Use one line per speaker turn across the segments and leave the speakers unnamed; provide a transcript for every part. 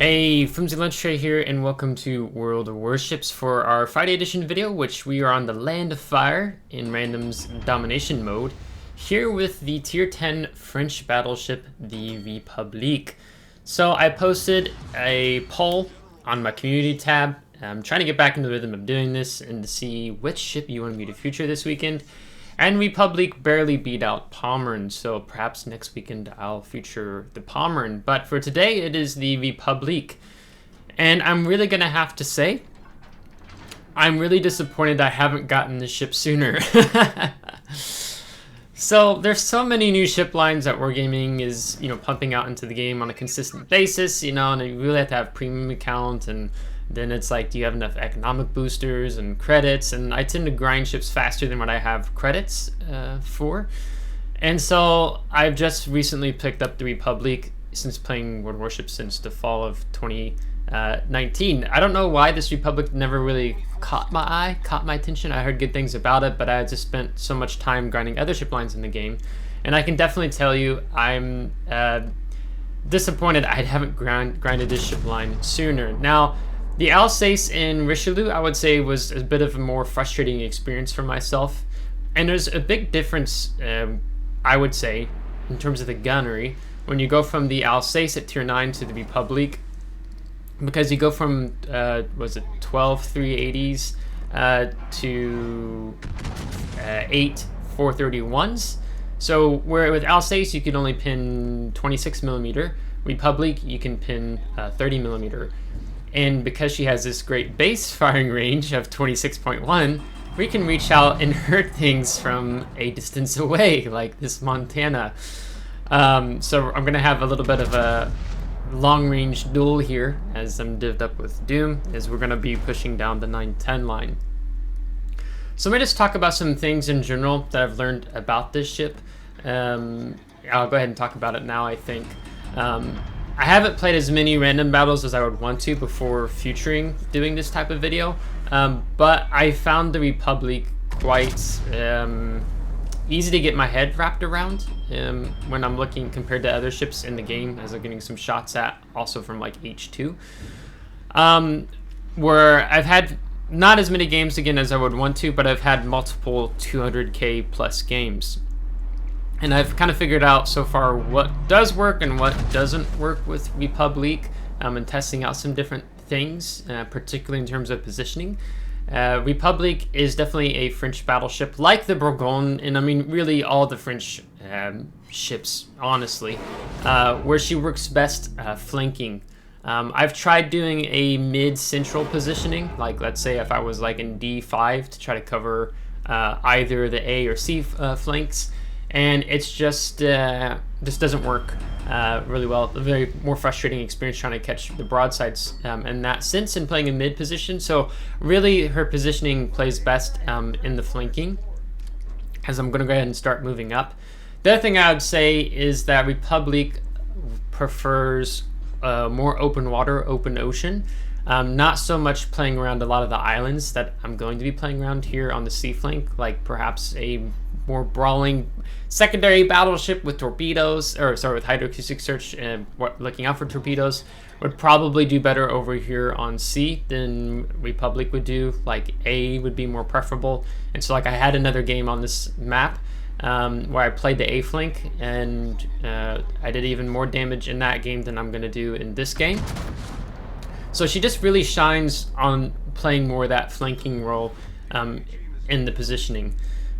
Hey, FlimsyLunchTray here, and welcome to World of Warships for our Friday edition video, which we are on the Land of Fire in Random's Domination mode, here with the Tier 10 French battleship, the République. So I posted a poll on my community tab. I'm trying to get back into the rhythm of doing this and to see which ship you wanted me to feature this weekend. And République barely beat out Pommern, so perhaps next weekend I'll feature the Pommern. But for today, it is the République. And I'm really going to have to say, I'm really disappointed I haven't gotten this ship sooner. So there's so many new ship lines that Wargaming is, pumping out into the game on a consistent basis, and you really have to have premium account, and then it's like, do you have enough economic boosters and credits? And I tend to grind ships faster than what I have credits for. And so I've just recently picked up the République since playing World Warships since the fall of 2019. I don't know why this République never really caught my attention. I heard good things about it, but I had just spent so much time grinding other ship lines in the game. And I can definitely tell you I'm disappointed I haven't grinded this ship line sooner. Now, the Alsace in Richelieu, I would say, was a bit of a more frustrating experience for myself. And there's a big difference, I would say, in terms of the gunnery, when you go from the Alsace at Tier 9 to the République, because you go from, 12 380s to 8 431s. So where with Alsace, you can only pin 26mm. République, you can pin 30mm. And because she has this great base firing range of 26.1, we can reach out and hurt things from a distance away, like this Montana. So I'm going to have a little bit of a long-range duel here, as I'm divvied up with Doom, as we're going to be pushing down the 910 line. So let me just talk about some things in general that I've learned about this ship. I'll go ahead and talk about it now, I think. I haven't played as many random battles as I would want to before featuring doing this type of video, but I found the République quite easy to get my head wrapped around when I'm looking compared to other ships in the game, as I'm getting some shots at, also from like H2, where I've had not as many games again as I would want to, but I've had multiple 200k plus games. And I've kind of figured out so far what does work and what doesn't work with République, and testing out some different things, particularly in terms of positioning. République is definitely a French battleship, like the Bourgogne, and I mean really all the French ships, honestly, where she works best flanking. I've tried doing a mid-central positioning, like let's say if I was like in D5 to try to cover either the A or C flanks. And it's just this doesn't work really well. A very more frustrating experience trying to catch the broadsides in that sense and playing in mid position. So really her positioning plays best in the flanking, as I'm going to go ahead and start moving up. The other thing I would say is that République prefers more open water, open ocean. Not so much playing around a lot of the islands that I'm going to be playing around here on the sea flank, like perhaps a more brawling secondary battleship with torpedoes, or sorry, with hydroacoustic search and looking out for torpedoes would probably do better over here on C than République would do. Like A would be more preferable. And so like I had another game on this map where I played the A flank, and I did even more damage in that game than I'm going to do in this game. So she just really shines on playing more of that flanking role in the positioning.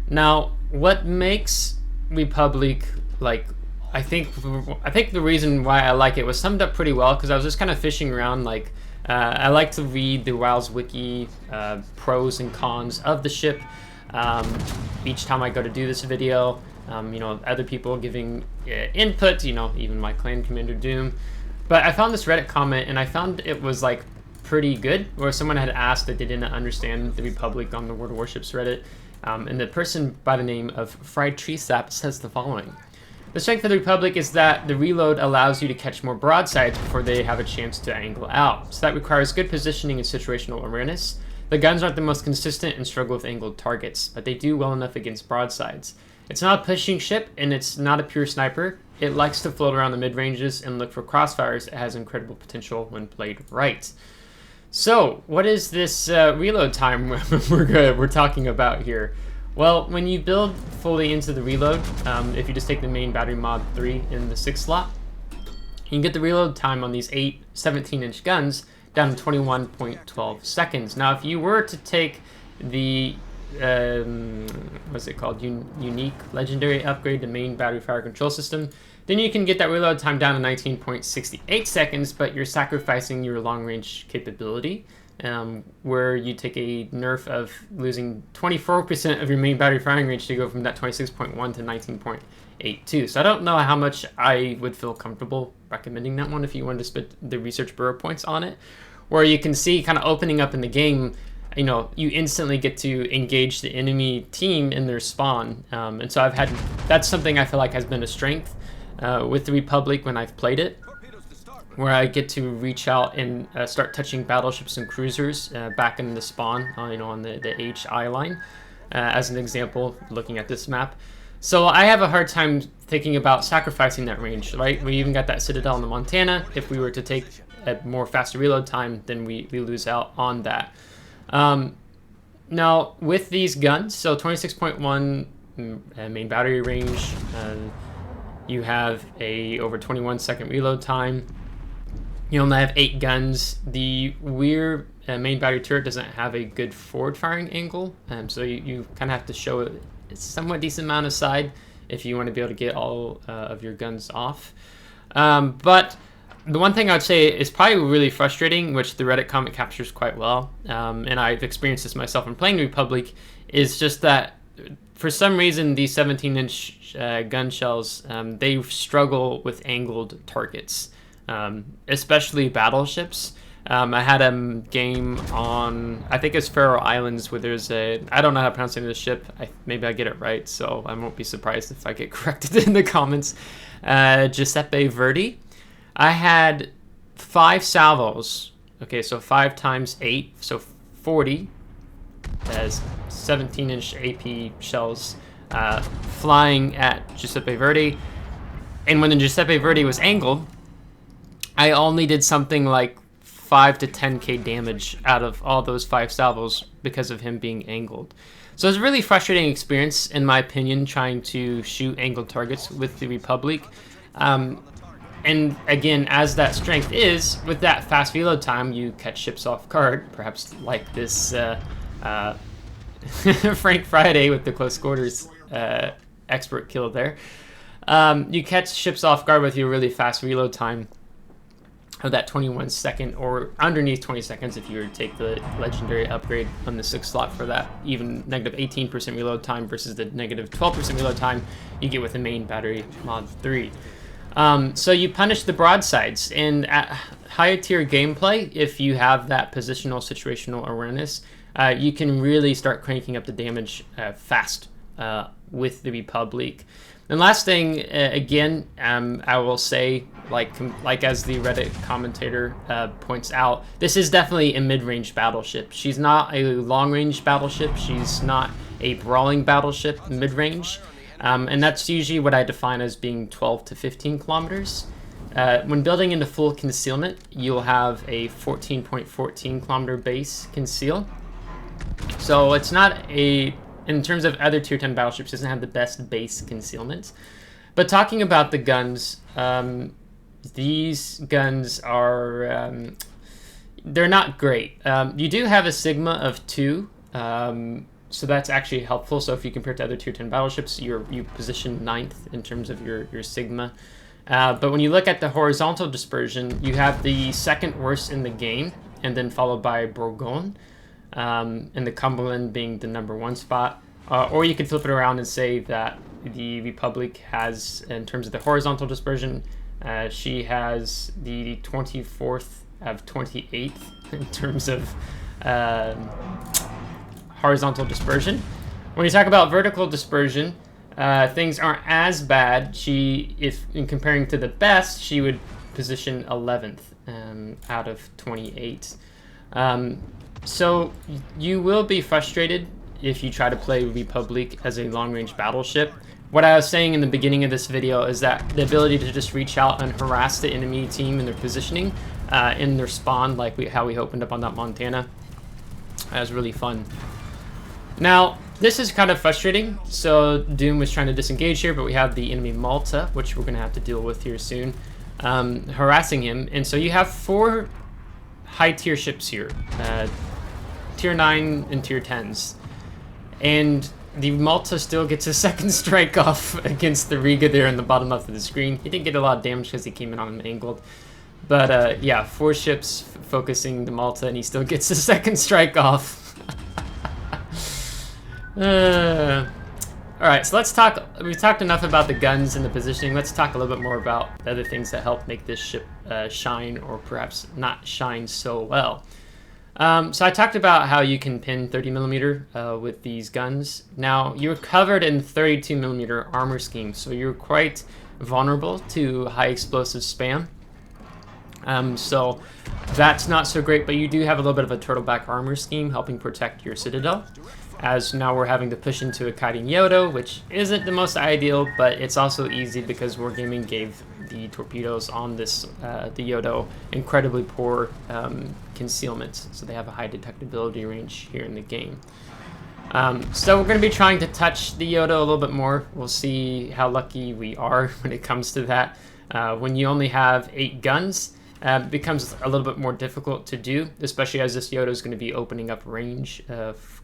Now, what makes République, like, I think the reason why I like it was summed up pretty well, because I was just kind of fishing around. Like, I like to read the WoW's wiki pros and cons of the ship each time I go to do this video. Other people giving input, even my clan commander Doom. But I found this Reddit comment, and I found it was like pretty good, where someone had asked that they didn't understand the République on the World of Warships Reddit. And the person by the name of Fried Tree Sap says the following: the strength of the République is that the reload allows you to catch more broadsides before they have a chance to angle out. So that requires good positioning and situational awareness. The guns aren't the most consistent and struggle with angled targets, but they do well enough against broadsides. It's not a pushing ship, and it's not a pure sniper. It likes to float around the mid-ranges and look for crossfires. It has incredible potential when played right. So, what is this reload time we're talking about here? Well, when you build fully into the reload, if you just take the main battery mod 3 in the 6 slot, you can get the reload time on these 8 17-inch guns down to 21.12 seconds. Now, if you were to take the what's it called? Unique legendary upgrade, the main battery fire control system, then you can get that reload time down to 19.68 seconds, but you're sacrificing your long range capability, where you take a nerf of losing 24% of your main battery firing range to go from that 26.1 to 19.82. So I don't know how much I would feel comfortable recommending that one if you wanted to spend the research bureau points on it, where you can see kind of opening up in the game, you know, you instantly get to engage the enemy team in their spawn. And so that's something I feel like has been a strength with the Republic when I've played it, where I get to reach out and start touching battleships and cruisers back in the spawn, you know, on the HI line, as an example, looking at this map. So I have a hard time thinking about sacrificing that range, right? We even got that Citadel in the Montana. If we were to take a more faster reload time, then we lose out on that. Now, with these guns, so 26.1 main battery range, you have a over 21 second reload time. You only have 8 guns. The rear main battery turret doesn't have a good forward firing angle, so you kind of have to show a somewhat decent amount of side if you want to be able to get all of your guns off. But the one thing I would say is probably really frustrating, which the Reddit comment captures quite well, and I've experienced this myself in playing Republic, is just that for some reason these 17-inch gun shells, they struggle with angled targets, especially battleships. I had a game on, I think it's Faroe Islands, where there's I don't know how to pronounce the name of the ship. Maybe I get it right, so I won't be surprised if I get corrected in the comments. Giuseppe Verdi. I had 5 salvos. Okay, so 5 times 8, so 40 as 17-inch AP shells flying at Giuseppe Verdi. And when the Giuseppe Verdi was angled, I only did something like 5 to 10k damage out of all those 5 salvos because of him being angled. So it's a really frustrating experience, in my opinion, trying to shoot angled targets with the Republic. And again, as that strength is, with that fast reload time, you catch ships off guard, perhaps like this Frank Friday with the close quarters expert kill there. You catch ships off guard with your really fast reload time of that 21 second or underneath 20 seconds if you were to take the legendary upgrade on the 6th slot for that even negative 18% reload time versus the negative 12% reload time you get with the main battery mod 3. So you punish the broadsides, and at higher tier gameplay, if you have that positional situational awareness, you can really start cranking up the damage fast with the Republic. And last thing, again, I will say, like as the Reddit commentator points out, this is definitely a mid-range battleship. She's not a long-range battleship. She's not a brawling battleship mid-range. And that's usually what I define as being 12 to 15 kilometers. When building into full concealment, you'll have a 14.14 kilometer base conceal. So it's not a, in terms of other tier 10 battleships, doesn't have the best base concealment. But talking about the guns, these guns are, they're not great. You do have a Sigma of 2, so that's actually helpful. So if you compare it to other tier 10 battleships, you position 9th in terms of your Sigma. But when you look at the horizontal dispersion, you have the 2nd worst in the game, and then followed by Bourgogne, and the Cumberland being the number 1 spot. Or you could flip it around and say that the Republic has, in terms of the horizontal dispersion, she has the 24th of 28th in terms of horizontal dispersion. When you talk about vertical dispersion, things aren't as bad. If in comparing to the best, she would position 11th out of 28. So you will be frustrated if you try to play Republic as a long-range battleship, what I was saying in the beginning of this video is that the ability to just reach out and harass the enemy team in their positioning, in their spawn, like how we opened up on that Montana, that was really fun. Now, this is kind of frustrating. So Doom was trying to disengage here, but we have the enemy Malta, which we're going to have to deal with here soon, harassing him. And so you have 4 high-tier ships here, Tier 9 and Tier 10s. And the Malta still gets a second strike off against the Riga there in the bottom left of the screen. He didn't get a lot of damage because he came in on him angled. But yeah, 4 ships focusing the Malta, and he still gets a second strike off. Alright, so let's talk. We've talked enough about the guns and the positioning. Let's talk a little bit more about the other things that help make this ship shine, or perhaps not shine so well. So I talked about how you can pin 30mm with these guns. Now, you're covered in 32mm armor scheme, so you're quite vulnerable to high explosive spam. So that's not so great, but you do have a little bit of a turtleback armor scheme helping protect your citadel. As now we're having to push into a kiting Yodo, which isn't the most ideal, but it's also easy because Wargaming gave the torpedoes on this, the Yodo, incredibly poor concealment, so they have a high detectability range here in the game. So we're going to be trying to touch the Yodo a little bit more. We'll see how lucky we are when it comes to that. When you only have 8 guns, it becomes a little bit more difficult to do, especially as this Yodo is going to be opening up range,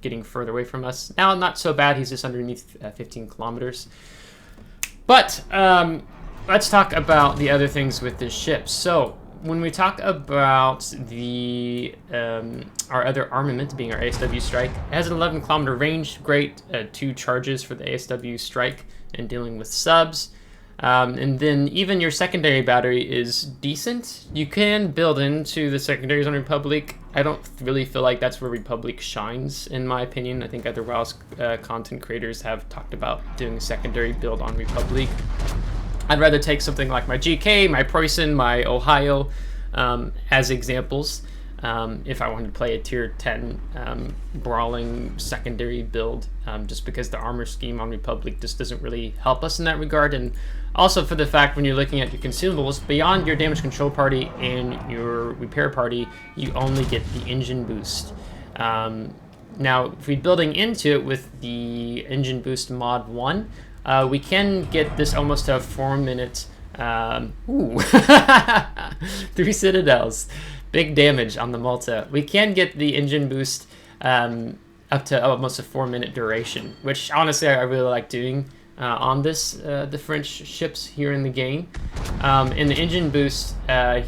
getting further away from us. Now, not so bad. He's just underneath 15 kilometers. But let's talk about the other things with this ship. So when we talk about the our other armament, being our ASW Strike, it has an 11-kilometer range. Great, 2 charges for the ASW Strike and dealing with subs. And then even your secondary battery is decent. You can build into the secondaries on Republic. I don't really feel like that's where Republic shines, in my opinion. I think other WoW content creators have talked about doing a secondary build on Republic. I'd rather take something like my GK, my Preußen, my Ohio as examples. If I wanted to play a tier 10 brawling secondary build, just because the armor scheme on Republic just doesn't really help us in that regard. And also for the fact when you're looking at your consumables, beyond your damage control party and your repair party, you only get the engine boost. Now, if we're building into it with the engine boost mod 1, we can get this almost to a 4-minute, 3 citadels. Big damage on the Malta. We can get the engine boost up to almost a 4-minute duration, which honestly I really like doing on this the French ships here in the game. In the engine boost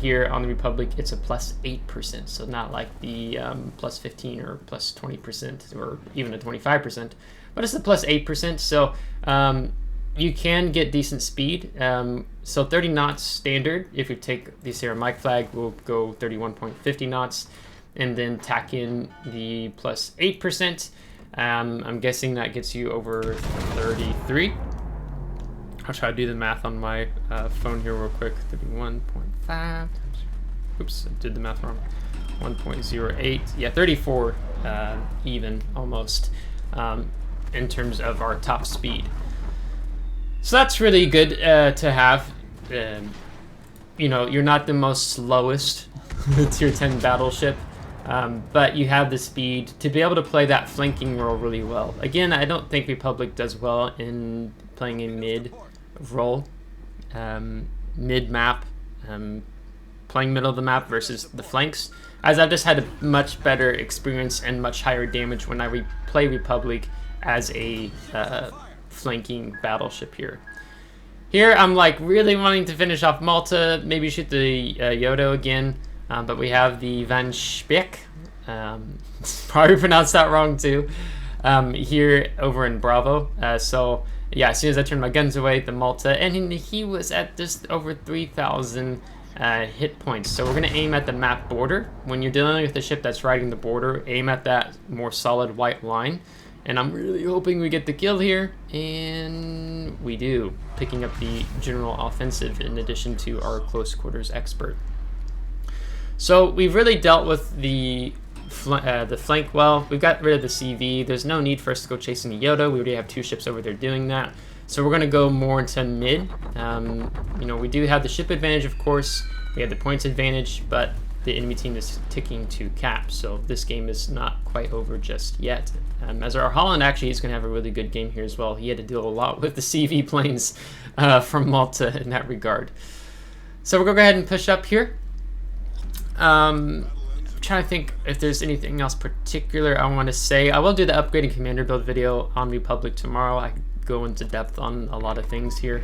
here on the Republic, it's a plus 8%, so not like the plus 15 or plus 20% or even a 25%, but it's a plus 8%. So you can get decent speed. So 30 knots standard. If you take the Sarah Mike flag, we'll go 31.50 knots, and then tack in the plus 8%. I'm guessing that gets you over 33. I'll try to do the math on my phone here real quick. 31.5. Oops, I did the math wrong. 1.08. Yeah, 34 even almost in terms of our top speed. So that's really good to have. You know, you're not the most slowest tier 10 battleship, but you have the speed to be able to play that flanking role really well. Again, I don't think Republic does well in playing a mid role, mid map, playing middle of the map versus the flanks, as I've just had a much better experience and much higher damage when I play Republic as a flanking battleship here. Here, I'm like really wanting to finish off Malta, maybe shoot the Yodo again, but we have the Van Speck, probably pronounced that wrong too, here over in Bravo. So yeah, as soon as I turned my guns away, the Malta, and he was at just over 3,000 hit points. So we're gonna aim at the map border. When you're dealing with the ship that's riding the border, aim at that more solid white line. And I'm really hoping we get the kill here, and we do, picking up the general offensive in addition to our close quarters expert. So we've really dealt with the flank well. We've got rid of the CV. There's no need for us to go chasing the Yodo. We already have 2 ships over there doing that. So we're going to go more into mid. You know, we do have the ship advantage, of course. We have the points advantage, but the enemy team is ticking to cap. So this game is not quite over just yet. As our Holland, actually, he's going to have a really good game here as well. He had to deal a lot with the CV planes from Malta in that regard. So we're going to go ahead and push up here. I'm trying to think if there's anything else particular I want to say. I will do the upgrading commander build video on Republic tomorrow. I go into depth on a lot of things here.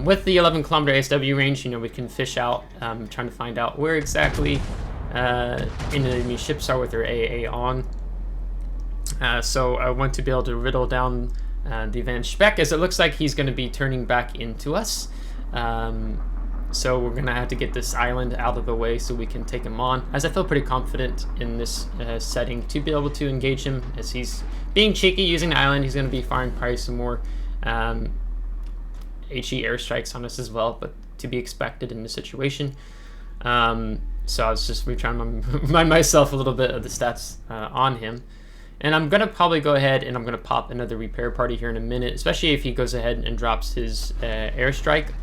With the 11-kilometer ASW range, you know, we can fish out, trying to find out where exactly enemy ships are with their AA on. So I want to be able to riddle down the advanced spec, as it looks like he's going to be turning back into us. So we're going to have to get this island out of the way so we can take him on, as I feel pretty confident in this setting to be able to engage him, as he's being cheeky using the island. He's going to be firing probably some more HE airstrikes on us as well, but to be expected in this situation. So I was just trying to remind myself a little bit of the stats on him. And I'm going to probably go ahead and I'm going to pop another repair party here in a minute, especially if he goes ahead and drops his airstrike.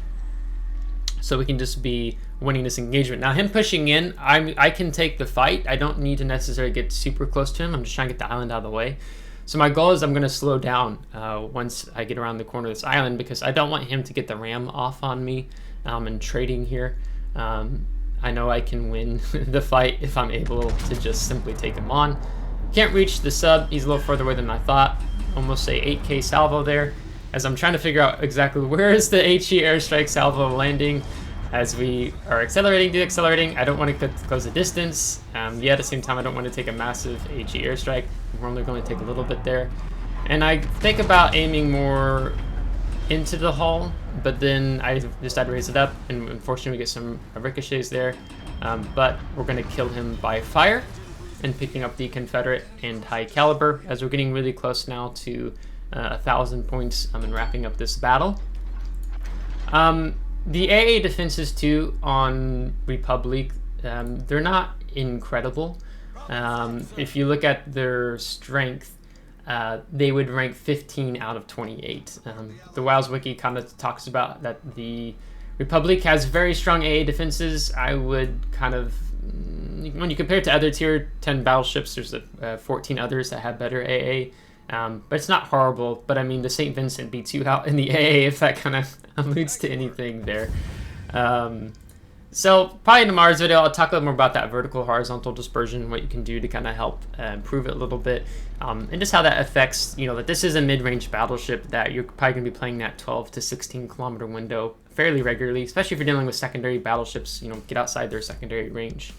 So we can just be winning this engagement. Now, him pushing in, I can take the fight. I don't need to necessarily get super close to him. I'm just trying to get the island out of the way. So my goal is I'm going to slow down once I get around the corner of this island, because I don't want him to get the ram off on me and trading here. I know I can win the fight if I'm able to just simply take him on. Can't reach the sub. He's a little further away than I thought. Almost a 8K salvo there, as I'm trying to figure out exactly where is the HE airstrike salvo landing as we are accelerating, deaccelerating. I don't want to close the distance. Yet at the same time, I don't want to take a massive HE airstrike. We're only going to take a little bit there. And I think about aiming more into the hull, but then I decided to raise it up, and unfortunately we get some ricochets there. But we're going to kill him by fire and picking up the Confederate and high caliber, as we're getting really close now to 1,000 points and wrapping up this battle. The AA defenses too on Republic, they're not incredible. If you look at their strength, they would rank 15 out of 28. The WoW's wiki kind of talks about that the Republic has very strong AA defenses. I would kind of, when you compare it to other tier 10 battleships, there's 14 others that have better AA. But it's not horrible. But I mean, the St. Vincent beats you out in the AA, if that kind of alludes to anything there. So probably in tomorrow's video, I'll talk a little more about that vertical horizontal dispersion, what you can do to kind of help improve it a little bit, and just how that affects, you know, that this is a mid-range battleship, that you're probably going to be playing that 12 to 16 kilometer window fairly regularly, especially if you're dealing with secondary battleships, you know, get outside their secondary range.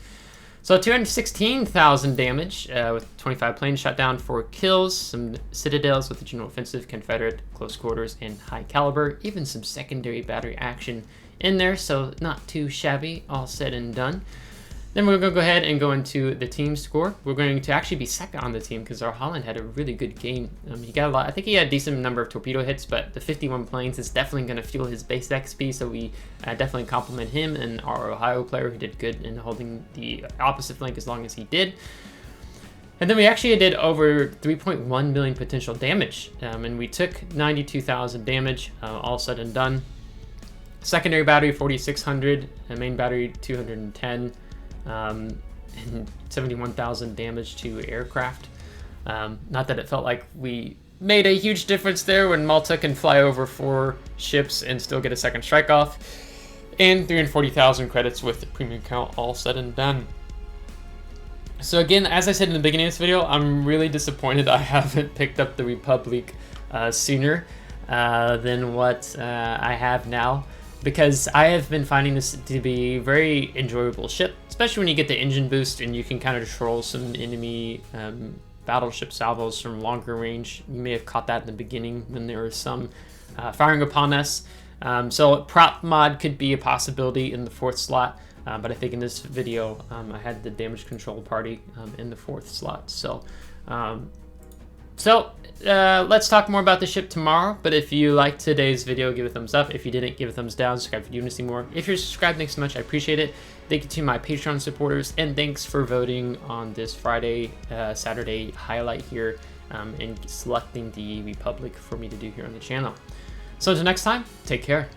So 216,000 damage with 25 planes shot down, 4 kills, some citadels with the general offensive, Confederate, close quarters, and high caliber, even some secondary battery action in there, so not too shabby, all said and done. Then we're going to go ahead and go into the team score. We're going to actually be second on the team because our Holland had a really good game. He got a lot. I think he had a decent number of torpedo hits, but the 51 planes is definitely going to fuel his base XP, so we definitely compliment him and our Ohio player who did good in holding the opposite flank as long as he did. And then we actually did over 3.1 million potential damage, and we took 92,000 damage, all said and done. Secondary battery 4,600, and main battery 210. And 71,000 damage to aircraft. Not that it felt like we made a huge difference there when Malta can fly over 4 ships and still get a second strike off. And 340,000 credits with the premium count, all said and done. So again, as I said in the beginning of this video, I'm really disappointed I haven't picked up the Republic sooner than what I have now, because I have been finding this to be a very enjoyable ship, especially when you get the engine boost and you can kind of control some enemy battleship salvos from longer range. You may have caught that in the beginning when there was some firing upon us. So prop mod could be a possibility in the 4th slot, but I think in this video I had the damage control party in the 4th slot. So let's talk more about the ship tomorrow, but if you liked today's video, give it a thumbs up. If you didn't, give it a thumbs down. Subscribe if you want to see more. If you're subscribed, thanks so much. I appreciate it. Thank you to my Patreon supporters, and thanks for voting on this Friday, Saturday highlight here and selecting the Republic for me to do here on the channel. So until next time, take care.